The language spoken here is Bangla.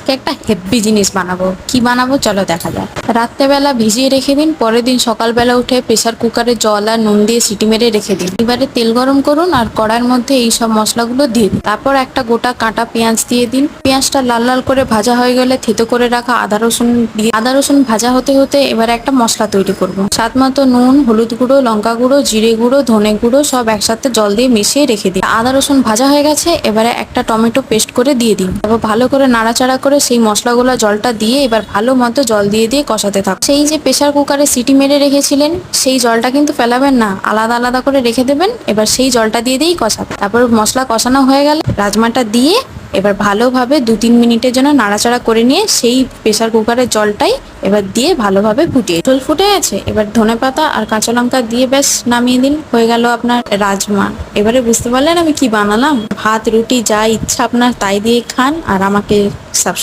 আজকে একটা হেভি জিনিস বানাবো। কি বানাবো চলো দেখা যাক। রাত্রেবেলা ভিজিয়ে রেখে দিন, পরের দিন সকালবেলা উঠে প্রেসার কুকারে জল আর নুন দিয়ে সিটি মেরে রেখে দিন। এবারে তেল গরম করুন আর কড়াইয়ের মধ্যে এই সব মশলাগুলো দিয়ে দিন। তারপর একটা গোটা কাটা পেঁয়াজ দিয়ে দিন। পেঁয়াজটা লাল লাল করে ভাজা হয়ে গেলে থেতো করে রাখা আদা রসুন দিয়ে আদা রসুন ভাজা হতে হতে এবারে একটা মশলা তৈরি করব। স্বাদ মতো নুন, হলুদ গুঁড়ো, লঙ্কা গুঁড়ো, জিরে গুঁড়ো, ধনে গুঁড়ো সব একসাথে জল দিয়ে মিশিয়ে রেখে দিন। আদা রসুন ভাজা হয়ে গেছে, এবারে একটা টমেটো পেস্ট করে দিয়ে দিন। তারপর ভালো করে নাড়াচাড়া করে সেই মশলাগুলো জলটা দিয়ে এবার ভালো মতো জল দিয়ে দিয়ে কষাতে থাক। সেই যে প্রেসার কুকারে সিটি মেরে রেখেছিলেন সেই জলটা কিন্তু ফেলাবেন না, আলাদা আলাদা করে রেখে দেবেন। এবার সেই জলটা দিয়ে দিয়েই কষাবেন। তারপর মশলা কষানো হয়ে গেলে রাজমাটা দিয়ে এবার ভালোভাবে 2-3 মিনিটের জন্য নাড়াচাড়া করে নিয়ে সেই প্রেসার কুকারের জলটাই এবার দিয়ে ভালোভাবে ফুটিয়ে ঝোল ফুটে গেছে। এবার ধনেপাতা আর কাঁচা লঙ্কা দিয়ে ব্যাস নামিয়ে দিন, হয়ে গেল আপনার রাজমা। এবারে বুঝতে পারলেন আমি কি বানালাম। ভাত রুটি যা ইচ্ছা আপনার তাই দিয়ে খান আর আমাকে সাবস্ক্রাইব